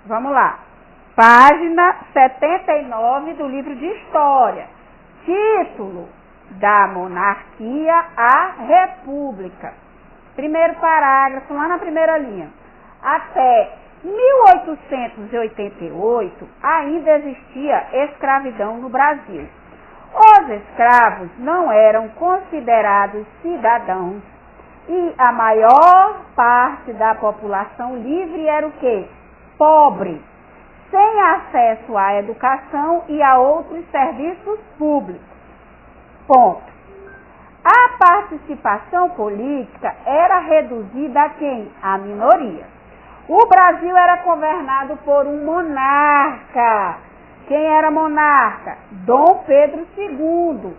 Vamos lá. Página 79 do livro de História. Título: da monarquia à república. Primeiro parágrafo, lá na primeira linha. Até 1888 ainda existia escravidão no Brasil. Os escravos não eram considerados cidadãos e a maior parte da população livre era o quê? Pobre, sem acesso à educação e a outros serviços públicos. Ponto. A participação política era reduzida a quem? A minoria. O Brasil era governado por um monarca. Quem era monarca? Dom Pedro II.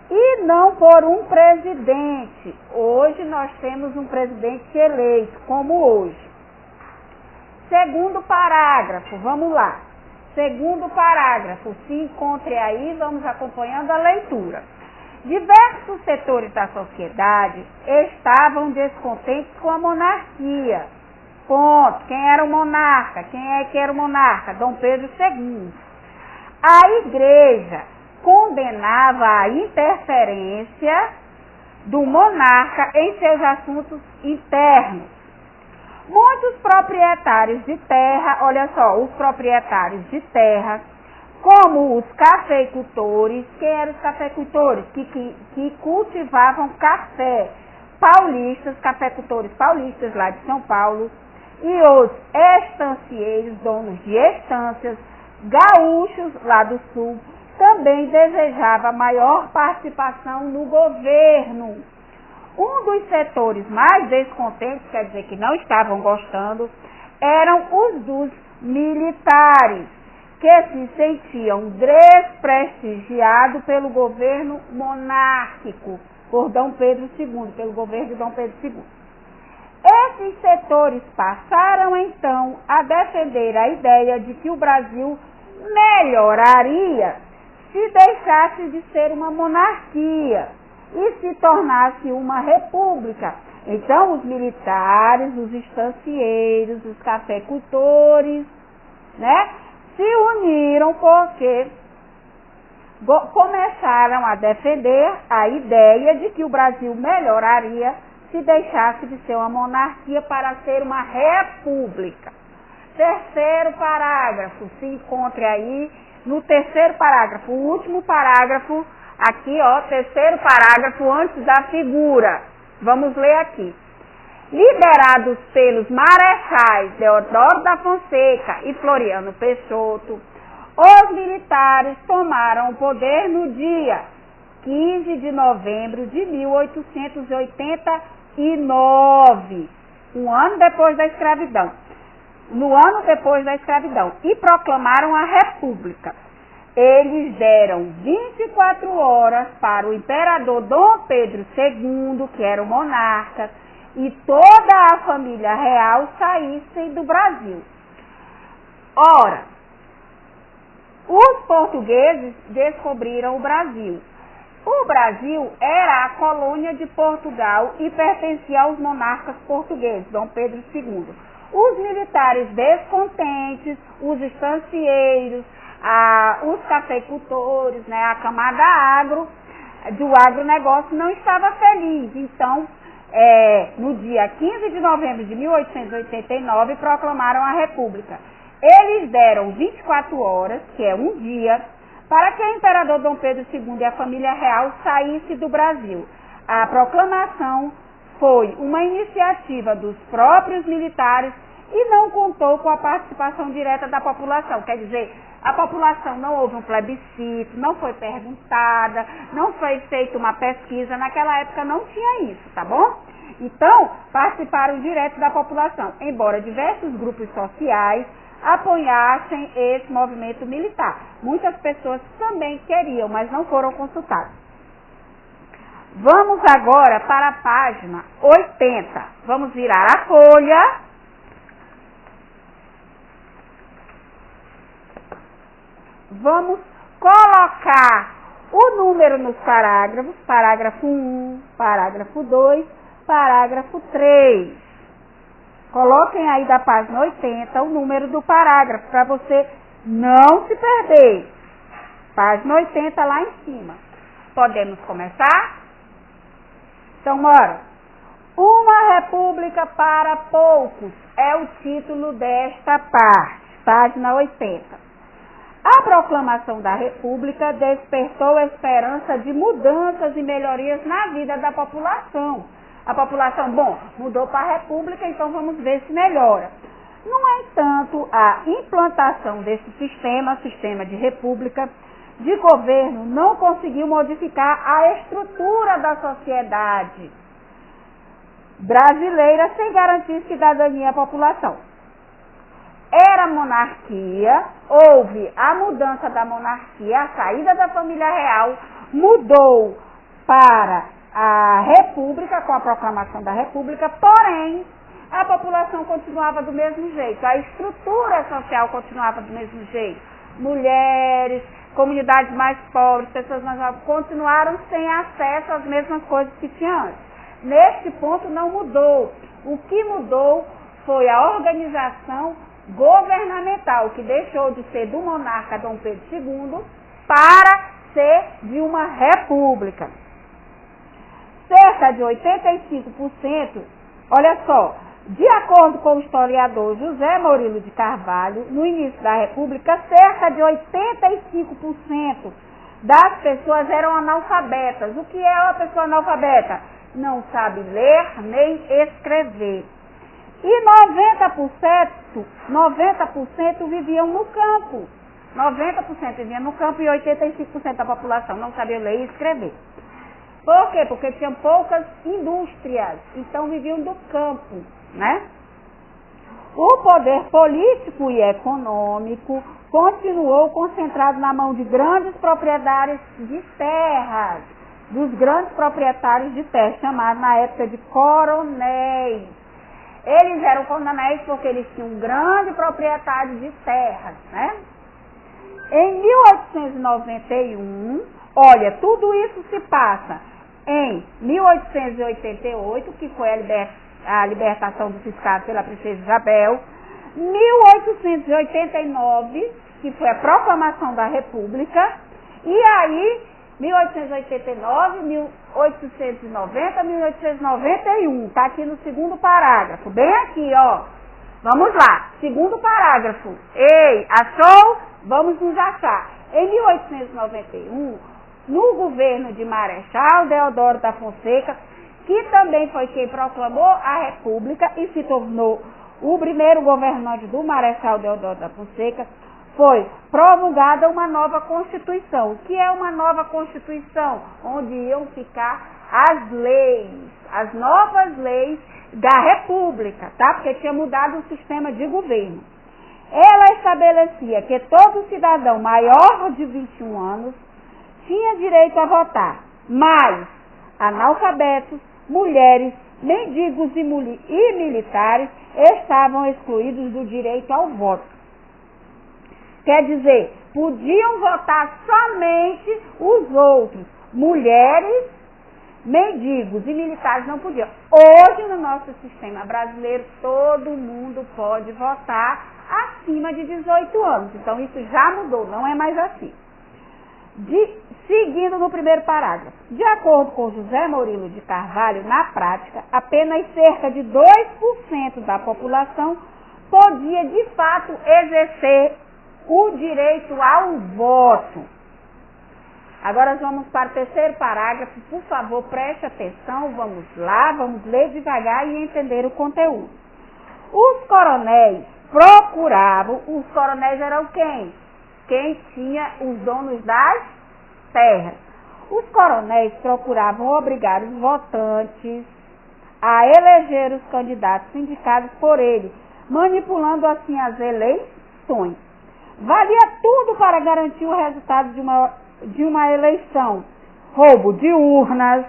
E não por um presidente. Hoje nós temos um presidente eleito, como hoje. Segundo parágrafo, vamos lá. Segundo parágrafo, se encontre aí, vamos acompanhando a leitura. Diversos setores da sociedade estavam descontentes com a monarquia. Ponto. Quem era o monarca? Quem é que era o monarca? Dom Pedro II. A igreja condenava a interferência do monarca em seus assuntos internos. Muitos proprietários de terra, olha só, os proprietários de terra, como os cafeicultores, quem eram os cafeicultores? Que cultivavam café, paulistas, cafeicultores paulistas lá de São Paulo, e os estancieiros, donos de estâncias, gaúchos lá do sul, também desejava maior participação no governo. Um dos setores mais descontentes, quer dizer que não estavam gostando, eram os dos militares, que se sentiam desprestigiados pelo governo monárquico, por Dom Pedro II, pelo governo de Dom Pedro II. Esses setores passaram, então, a defender a ideia de que o Brasil melhoraria se deixasse de ser uma monarquia e se tornasse uma república. Então, os militares, os estancieiros, os cafeicultores, né, se uniram porque começaram a defender a ideia de que o Brasil melhoraria se deixasse de ser uma monarquia para ser uma república. Terceiro parágrafo, se encontre aí no terceiro parágrafo, o último parágrafo, aqui ó, terceiro parágrafo antes da figura. Vamos ler aqui. Liderados pelos marechais Deodoro da Fonseca e Floriano Peixoto, os militares tomaram o poder no dia 15 de novembro de 1889, um ano depois da escravidão. No ano depois da escravidão, e proclamaram a República. Eles deram 24 horas para o imperador Dom Pedro II, que era o monarca, e toda a família real saíssem do Brasil. Ora, os portugueses descobriram o Brasil. O Brasil era a colônia de Portugal e pertencia aos monarcas portugueses, Dom Pedro II. Os militares descontentes, os estancieiros, os cafeicultores, né, a camada do agronegócio não estava feliz. Então, no dia 15 de novembro de 1889, proclamaram a República. Eles deram 24 horas, que é um dia, para que o imperador Dom Pedro II e a família real saíssem do Brasil. A proclamação foi uma iniciativa dos próprios militares e não contou com a participação direta da população. Quer dizer, a população não houve um plebiscito, não foi perguntada, não foi feita uma pesquisa. Naquela época não tinha isso, tá bom? Então, participaram direto da população, embora diversos grupos sociais apoiassem esse movimento militar. Muitas pessoas também queriam, mas não foram consultadas. Vamos agora para a página 80. Vamos virar a folha. Vamos colocar o número nos parágrafos, parágrafo 1, parágrafo 2, parágrafo 3. Coloquem aí da página 80 o número do parágrafo, para você não se perder. Página 80 lá em cima. Podemos começar? Então, bora. Uma república para poucos é o título desta parte, página 80. A proclamação da república despertou a esperança de mudanças e melhorias na vida da população. A população, mudou para a república, então vamos ver se melhora. No entanto, a implantação desse sistema de república, de governo, não conseguiu modificar a estrutura da sociedade brasileira sem garantir cidadania à população. Era monarquia, houve a mudança da monarquia, a saída da família real, mudou para a república, com a proclamação da república, porém, a população continuava do mesmo jeito, a estrutura social continuava do mesmo jeito. Mulheres, comunidades mais pobres, pessoas mais pobres, continuaram sem acesso às mesmas coisas que tinham antes. Neste ponto não mudou. O que mudou foi a organização governamental, que deixou de ser do monarca Dom Pedro II para ser de uma república. Cerca de 85%, olha só, de acordo com o historiador José Murilo de Carvalho, no início da república, cerca de 85% das pessoas eram analfabetas. O que é uma pessoa analfabeta? Não sabe ler nem escrever. E 90% viviam no campo. 90% viviam no campo e 85% da população não sabia ler e escrever. Por quê? Porque tinham poucas indústrias, então viviam do campo, né? O poder político e econômico continuou concentrado na mão de grandes proprietários de terras, dos grandes proprietários de terras, chamados na época de coronéis. Eles eram coronéis porque eles tinham um grande proprietário de terras, né? Em 1891, olha, tudo isso se passa em 1888, que foi a libertação dos escravos pela princesa Isabel, 1889, que foi a proclamação da República, e aí 1889, 1890, 1891, está aqui no segundo parágrafo, bem aqui, ó. Vamos lá, segundo parágrafo. Ei, achou? Vamos nos achar. Em 1891, no governo de Marechal Deodoro da Fonseca, que também foi quem proclamou a República e se tornou o primeiro governante do Marechal Deodoro da Fonseca, foi promulgada uma nova Constituição. O que é uma nova Constituição? Onde iam ficar as leis, as novas leis da República, tá? Porque tinha mudado o sistema de governo. Ela estabelecia que todo cidadão maior de 21 anos tinha direito a votar, mas analfabetos, mulheres, mendigos e militares estavam excluídos do direito ao voto. Quer dizer, podiam votar somente os outros. Mulheres, mendigos e militares não podiam. Hoje, no nosso sistema brasileiro, todo mundo pode votar acima de 18 anos. Então, isso já mudou, não é mais assim. Seguindo no primeiro parágrafo. De acordo com José Murilo de Carvalho, na prática, apenas cerca de 2% da população podia, de fato, exercer o direito ao voto. Agora vamos para o terceiro parágrafo. Por favor, preste atenção. Vamos lá, vamos ler devagar e entender o conteúdo. Os coronéis procuravam, os coronéis eram quem? Quem tinha os donos das terras. Os coronéis procuravam obrigar os votantes a eleger os candidatos indicados por ele, manipulando assim as eleições. Valia tudo para garantir o resultado de uma eleição. Roubo de urnas,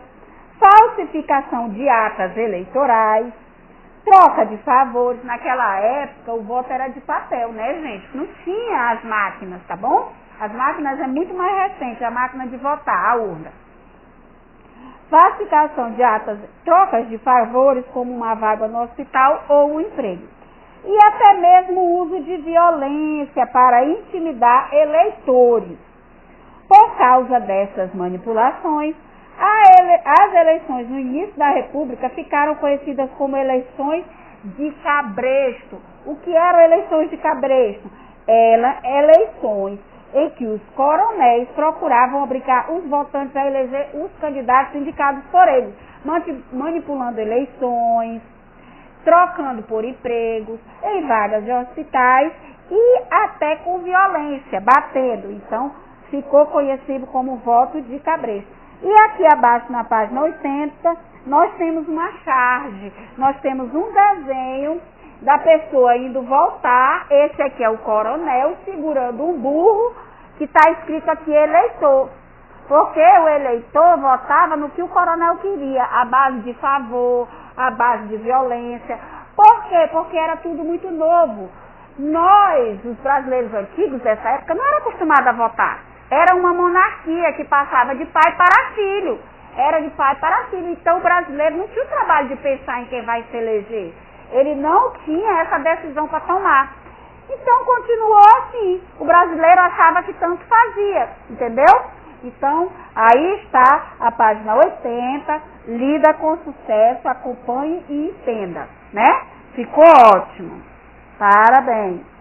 falsificação de atas eleitorais, troca de favores. Naquela época o voto era de papel, né, gente? Não tinha as máquinas, tá bom? As máquinas é muito mais recente, a máquina de votar, a urna. falsificação de atas, trocas de favores, como uma vaga no hospital ou um emprego. E até mesmo o uso de violência para intimidar eleitores. Por causa dessas manipulações, as eleições no início da República ficaram conhecidas como eleições de cabresto. O que eram eleições de cabresto? Eram eleições em que os coronéis procuravam obrigar os votantes a eleger os candidatos indicados por eles, manipulando eleições, trocando por empregos, em vagas de hospitais e até com violência, batendo. Então, ficou conhecido como voto de cabresto. E aqui abaixo, na página 80, nós temos uma charge, nós temos um desenho da pessoa indo votar. Esse aqui é o coronel segurando um burro, que está escrito aqui eleitor. Porque o eleitor votava no que o coronel queria, à base de favor, à base de violência. Por quê? Porque era tudo muito novo. Nós, os brasileiros antigos dessa época, não eram acostumados a votar. Era uma monarquia que passava de pai para filho. Era de pai para filho. Então o brasileiro não tinha o trabalho de pensar em quem vai se eleger. Ele não tinha essa decisão para tomar. Então continuou assim. O brasileiro achava que tanto fazia. Entendeu? Então, aí está a página 80. Lida com sucesso, acompanhe e entenda. Né? Ficou ótimo. Parabéns.